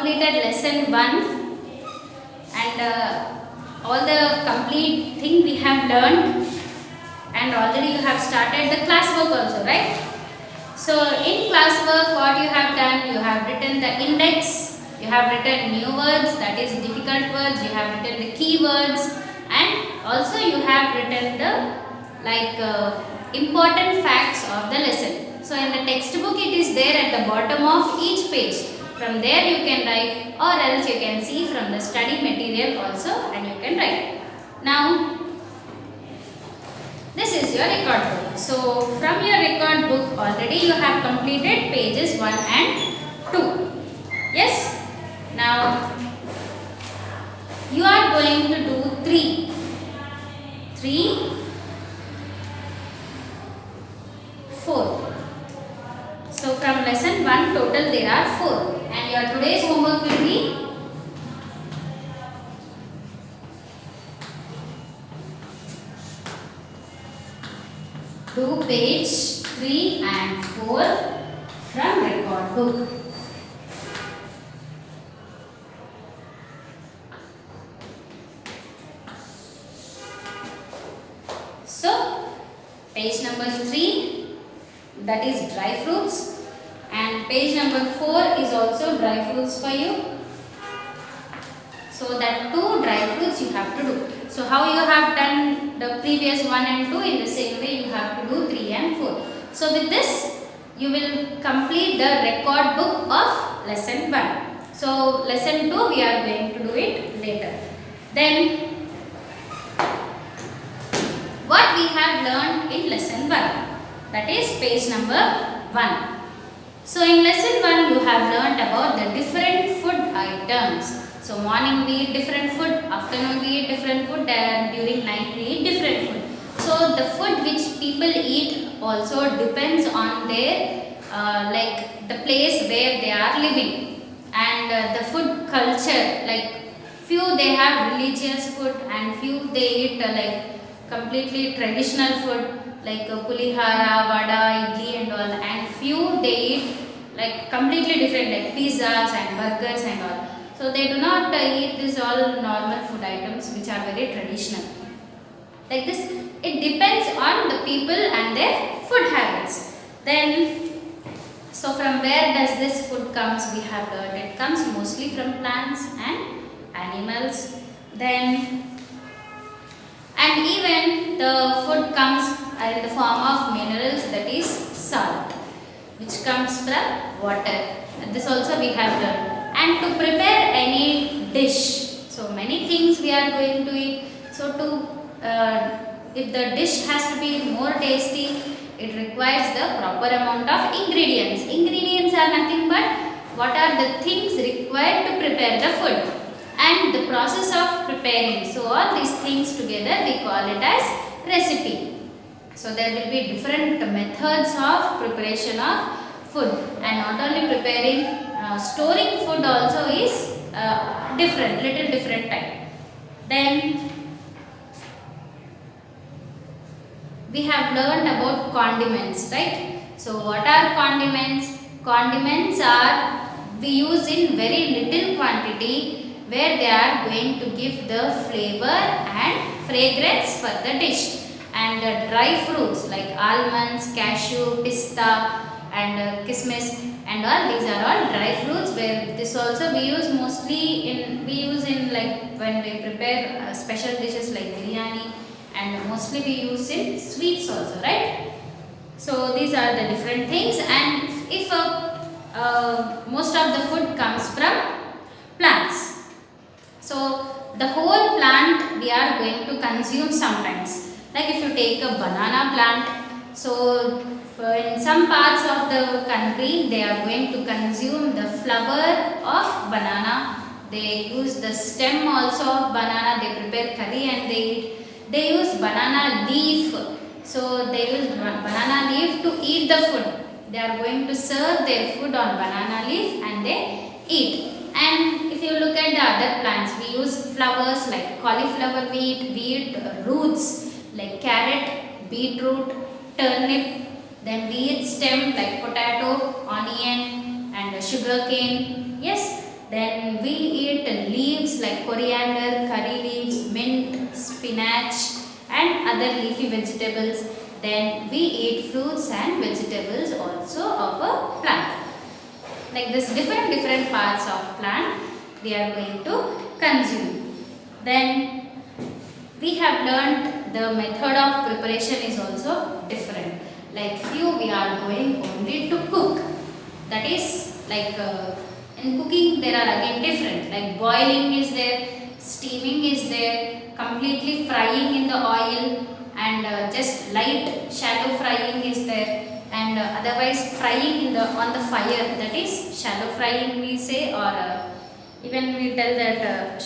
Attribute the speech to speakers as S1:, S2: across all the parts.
S1: completed lesson 1 and all the complete thing we have learned, and already you have started the classwork also, right? So in classwork what you have done, you have written the index, you have written new words, that is difficult words, you have written the keywords, and also you have written the important facts of the lesson. So in the textbook it is there at the bottom of each page. From there you can write, or else you can see from the study material also and you can write. Now this is your record book. So from your record book already you have completed pages 1 and 2. Yes? Now you are going to do 3. 3, 4. So from lesson 1 total there are 4. And your today's homework will be do page 3 and 4 from record book. So page number 3, that is dry fruits, and page number 4 is also dry fruits for you. So that 2 dry fruits you have to do. So how you have done the previous 1 and 2, in the same way you have to do 3 and 4. So with this you will complete the record book of lesson 1. So lesson 2 we are going to do it later. Then what we have learned in lesson 1, that is page number 1. So in lesson 1 you have learned about the different food items. So morning we eat different food, afternoon we eat different food, and during night we eat different food. So the food which people eat also depends on their the place where they are living, and the food culture, like few they have religious food and few they eat completely traditional food like pulihara, vada, idli and all, and few they eat like completely different like pizzas and burgers and all. So they do not eat this all normal food items which are very traditional. Like this, it depends on the people and their food habits. Then, so from where does this food comes? We have learned it comes mostly from plants and animals. Then, and even the food comes in the form of minerals, that is salt, which comes from water. And this also we have learned. And to prepare any dish, so many things we are going to eat. So if the dish has to be more tasty, it requires the proper amount of ingredients. Ingredients are nothing but what are the things required to prepare the food and the process of preparing. So all these things together we call it as recipe. So there will be different methods of preparation of food, and not only preparing, storing food also is little different type. Then we have learned about condiments, right? So what are condiments? Condiments are we use in very little quantity where they are going to give the flavor and fragrance for the dish. And dry fruits like almonds, cashew, pista and kismis and all, these are all dry fruits, where this also we use mostly in like when we prepare special dishes like biryani, and mostly we use in sweets also, right? So these are the different things. And if most of the food comes from plants, so the whole plant we are going to consume sometimes. Like if you take a banana plant, so in some parts of the country they are going to consume the flower of banana. They use the stem also of banana, they prepare curry and they eat. They use banana leaf, so they use banana leaf to eat the food. They are going to serve their food on banana leaf and they eat. And if you look at the other plants, we use flowers like cauliflower, we eat roots like carrot, beetroot, turnip. Then we eat stem like potato, onion and sugar cane. Yes, Then we eat leaves like coriander, curry leaves, mint, spinach and other leafy vegetables. Then we eat fruits and vegetables also of a plant. Like this different parts of plant we are going to consume. Then we have learnt the method of preparation is also different. Like few we are going only to cook. That is like in cooking there are again different. Like boiling is there, steaming is there, completely frying in the oil and just light shallow frying is there, and otherwise frying in the on the fire, that is shallow frying we say, or even we tell that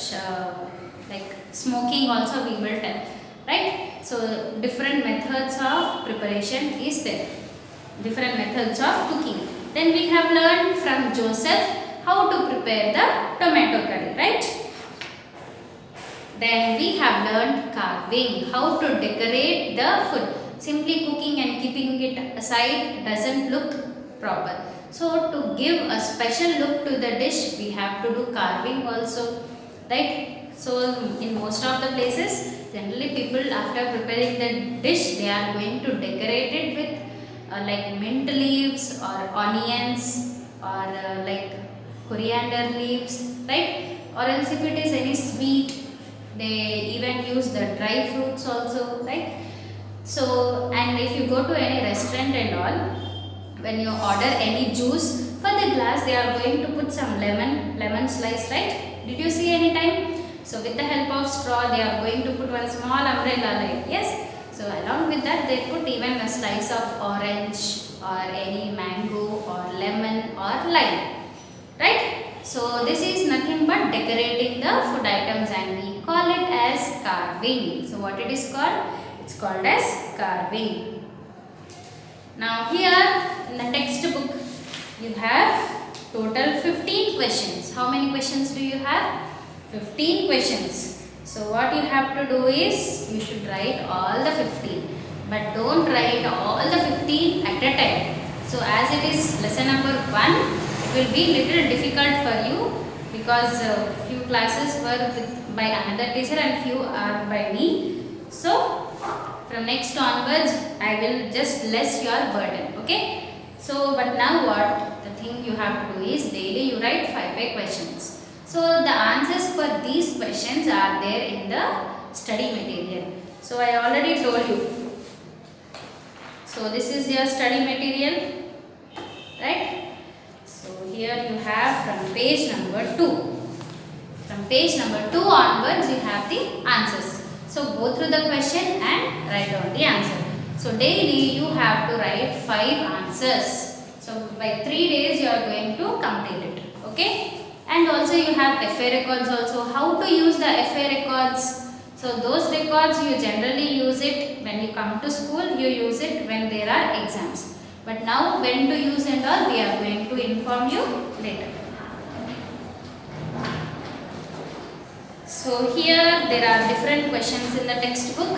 S1: like smoking also we will tell, right? So different methods of preparation is there, different methods of cooking. Then we have learned from Joseph how to prepare the tomato curry, right? Then we have learned carving, how to decorate the food. Simply cooking and keeping it aside doesn't look proper. So to give a special look to the dish, we have to do carving also, right? So in most of the places, generally people after preparing the dish, they are going to decorate it with like mint leaves or onions or like coriander leaves, right? Or else if it is any sweet, they even use the dry fruits also, right? So, and if you go to any restaurant and all, when you order any juice, for the glass they are going to put some lemon slice, right? Did you see any time? So with the help of straw they are going to put one small umbrella, like, yes. So along with that they put even a slice of orange or any mango or lemon or lime, right? So this is nothing but decorating the food items and we call it as carving. So what it is called? It's called as carving. Now here in the textbook you have total 15 questions. How many questions do you have? 15 questions. So what you have to do is you should write all the 15, but don't write all the 15 at a time. So as it is lesson number 1, will be little difficult for you because few classes were by another teacher and few are by me. So from next onwards I will just less your burden, okay? So but now what the thing you have to do is daily you write 5 questions. So the answers for these questions are there in the study material. So I already told you. So this is your study material, right? So here you have from page number 2. From page number 2 onwards you have the answers. So go through the question and write down the answer. So daily you have to write 5 answers. So by 3 days you are going to complete it. Okay. And also you have FA records also. How to use the FA records? So those records you generally use it when you come to school. You use it when there are exams. But now when to use and all we are going to inform you later. So here there are different questions in the textbook.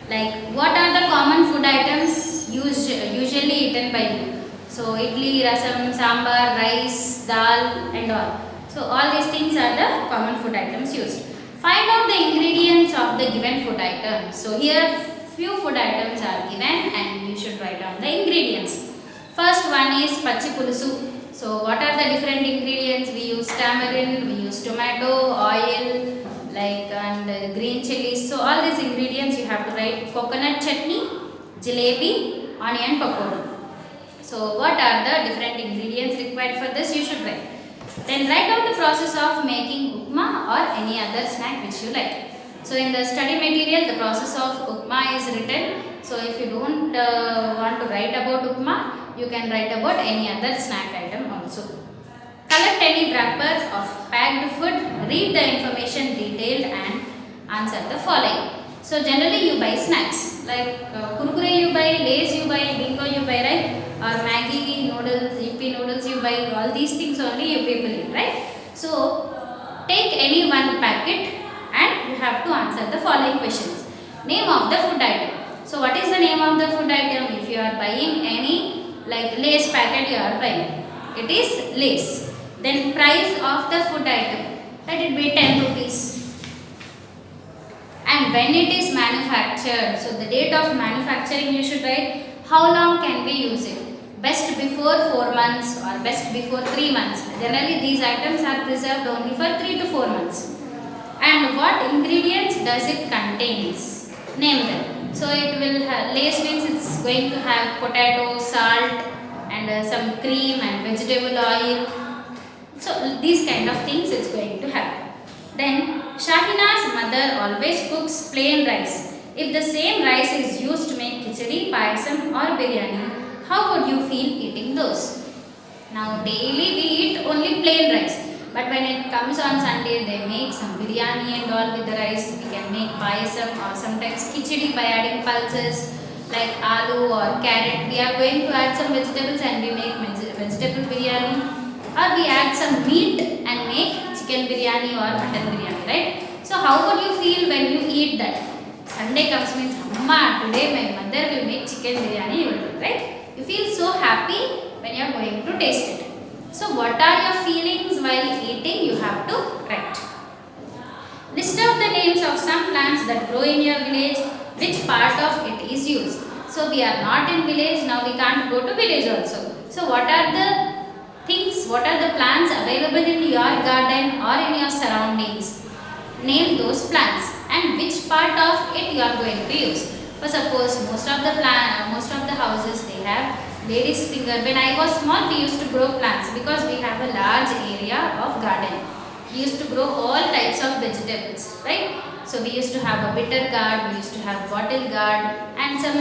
S1: Like what are the common food items usually eaten by you? So idli, rasam, sambar, rice, dal and all. So all these things are the common food items used. Find out the ingredients of the given food item. So here few food items are given and you should write down the ingredients. First one is pachi pulusu. So what are the different ingredients? We use tamarind, we use tomato, oil, like and green chilies. So all these ingredients you have to write. Coconut chutney, jalebi, onion pakoda. So what are the different ingredients required for this? You should write. Then write down the process of making upma or any other snack which you like. So in the study material the process of upma is written. So if you don't want to write about upma, you can write about any other snack item also. Collect any wrapper of packed food, read the information detailed and answer the following. So generally you buy snacks like Kurkure you buy, Lays you buy, Bingo you buy, right? Or Maggi noodles, Yippee noodles you buy, all these things only you people eat, right? So take any one packet and you have to answer the following questions. Name of the food item. So what is the name of the food item? If you are buying any like Lays packet you are buying, it is Lays. Then price of the food item, let it be 10 rupees. And when it is manufactured, so the date of manufacturing you should write. How long can we use it? Best before 4 months or best before 3 months. Generally these items are preserved only for 3 to 4 months. And what ingredients does it contains? Name them. So it will have, Lay's means it's going to have potato, salt and some cream and vegetable oil. So these kind of things it's going to have. Then Shahina's mother always cooks plain rice. If the same rice is used to make khichdi, payasam or biryani, how would you feel eating those? Now daily we eat only plain rice. But when it comes on Sunday, they make some biryani and all with the rice. We can make payasam or sometimes khichdi by adding pulses like aloo or carrot. We are going to add some vegetables and we make vegetable biryani. Or we add some meat and make chicken biryani or mutton biryani, right? So how would you feel when you eat that? Sunday comes means, Amma, today my mother will make chicken biryani, you will do, right? You feel so happy when you are going to taste it. So what are your feelings while eating? You have to write. List out the names of some plants that grow in your village. Which part of it is used? So we are not in village, now we can't go to village also. So what are the things, what are the plants available in your garden or in your surroundings? Name those plants and which part of it you are going to use. For suppose most of the houses they have ladies finger. When I was small we used to grow plants because we have a large area of garden. We used to grow all types of vegetables, right? So we used to have a bitter gourd, we used to have bottle gourd and some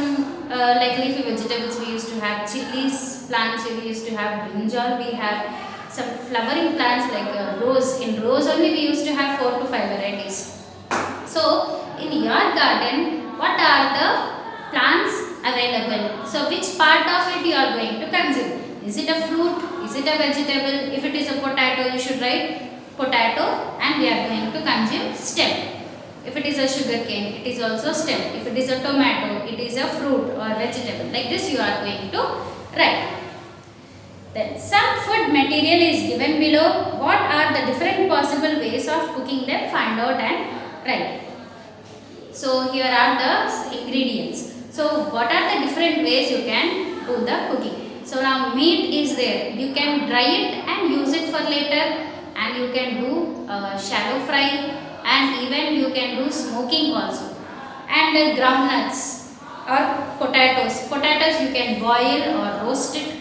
S1: like leafy vegetables. We used to have chilies plants, we used to have brinjal, we have some flowering plants like rose. In rose only we used to have 4 to 5 varieties. So in your garden, what are the plants available? So which part of it you are going to consume? Is it a fruit? Is it a vegetable? If it is a potato, you should write potato and we are going to consume stem. If it is a sugar cane, it is also stem. If it is a tomato, it is a fruit or vegetable. Like this you are going to write. Then some food material is given below. What are the different possible ways of cooking them? Find out and write. So here are the ingredients. So what are the different ways you can do the cooking? So now meat is there. You can dry it and use it for later, and you can do shallow fry, and even you can do smoking also. And groundnuts or potatoes. Potatoes you can boil or roast it,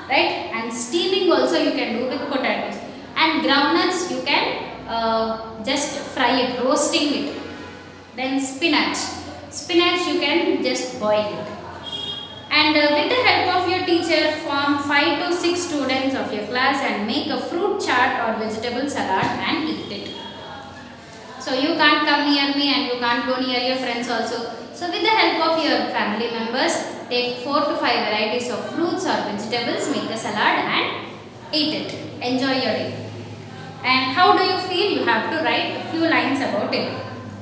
S1: right? And steaming also you can do with potatoes. And groundnuts you can just fry it, roasting it. Then spinach. Spinach you can just boil it. And with the help of your teacher, form 5 to 6 students of your class and make a fruit chaat or vegetable salad and eat it. So you can't come near me and you can't go near your friends also. So with the help of your family members, take 4 to 5 varieties of fruits or vegetables, make a salad and eat it. Enjoy your day. And how do you feel? You have to write a few lines about it.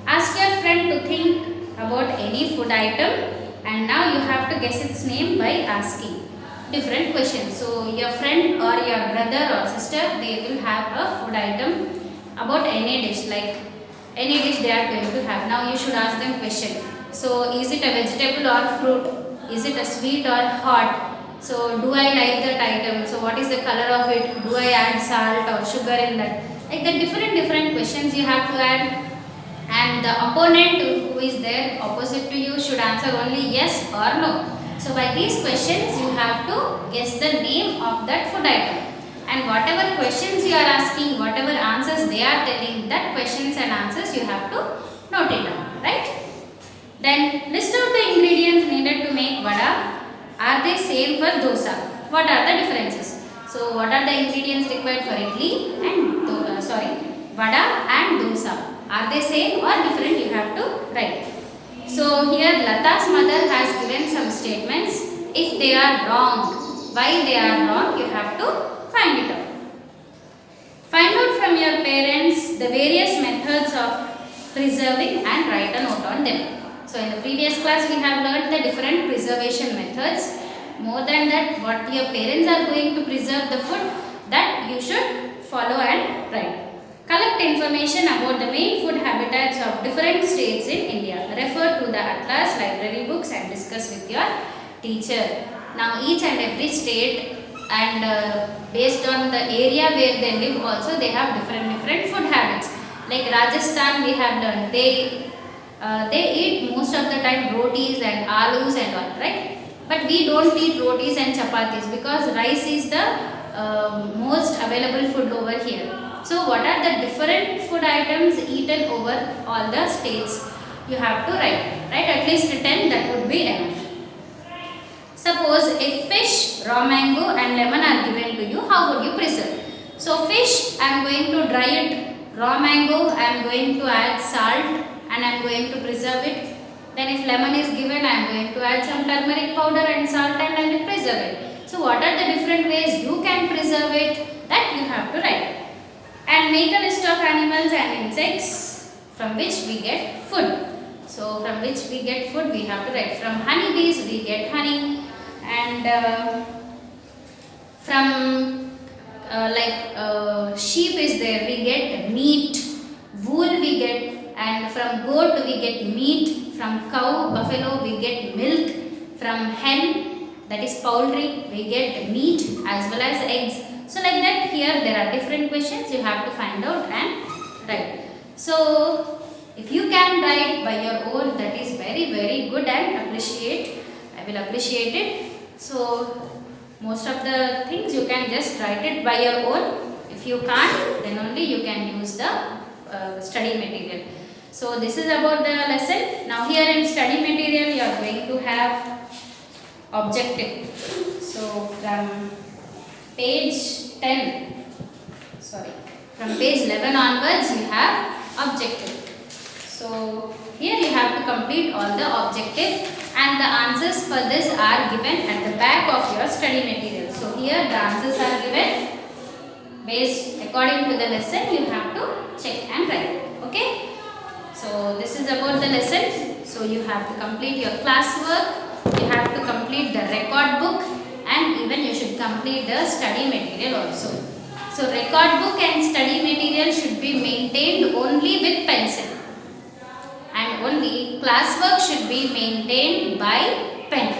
S1: Ask your friend to think about any food item, and now you have to guess its name by asking different questions. So your friend or your brother or sister, they will have a food item about any dish, like any dish they are going to have. Now you should ask them question. So is it a vegetable or fruit? Is it a sweet or hot? So do I like that item? So what is the color of it? Do I add salt or sugar in that? Like the different questions you have to add. And the opponent who is there opposite to you should answer only yes or no. So by these questions you have to guess the name of that food item. And whatever questions you are asking, whatever answers they are telling, that questions and answers you have to note it down, right? Then list out the ingredients needed to make vada. Are they same for dosa? What are the differences? So what are the ingredients required for idli and vada and dosa? Are they same or different? You have to write. So here Lata's mother has given some statements. If they are wrong, why they are wrong, you have to find it out. Find out from your parents the various methods of preserving and write a note on them. So in the previous class we have learned the different preservation methods. More than that, what your parents are going to preserve the food, that you should follow and write. Collect information about the main food habitats of different states in India. Refer to the atlas, library books and discuss with your teacher. Now each and every state and based on the area where they live also they have different food habits. Like Rajasthan we have learned they eat most of the time rotis and alus and all, right? But we don't eat rotis and chapatis because rice is the most available food over here. So what are the different food items eaten over all the states? You have to write, right? At least 10, that would be enough. Suppose if fish, raw mango and lemon are given to you, how would you preserve? So fish, I am going to dry it. Raw mango, I am going to add salt and I am going to preserve it. Then if lemon is given, I am going to add some turmeric powder and salt and I will preserve it. So what are the different ways you can preserve it? That you have to write. And make a list of animals and insects from which we get food. So from which we get food we have to write. From honeybees we get honey and from sheep is there we get meat, wool we get, and from goat we get meat, from cow, buffalo we get milk, from hen, that is poultry, we get meat as well as eggs. So like that here there are different questions you have to find out and write. So if you can write by your own, that is very good and I will appreciate it. So most of the things you can just write it by your own. If you can't, then only you can use the study material. So this is about the lesson. Now here in study material you are going to have objective. So from page 11 onwards you have objective. So here you have to complete all the objective and the answers for this are given at the back of your study material. So here the answers are given based according to the lesson, you have to check and write. Okay. So this is about the lesson. So you have to complete your classwork, you have to complete the record book and even you should complete the study material also. So record book and study material should be maintained only with pencil. And only classwork should be maintained by pen.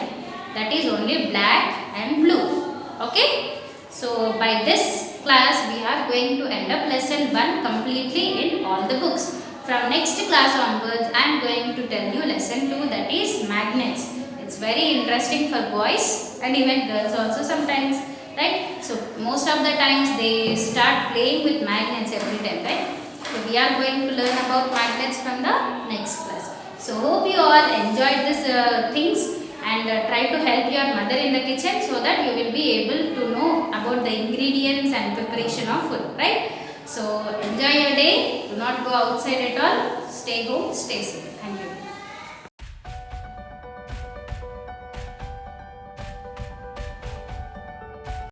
S1: That is only black and blue. Okay. So by this class we are going to end up lesson 1 completely in all the books. From next class onwards I am going to tell you lesson 2, that is magnets. It's very interesting for boys and even girls also sometimes, right? So most of the times they start playing with magnets every time, right? So we are going to learn about magnets from the next class. So hope you all enjoyed these things and try to help your mother in the kitchen so that you will be able to know about the ingredients and preparation of food, right? So enjoy your day. Do not go outside at all. Stay home. Stay safe.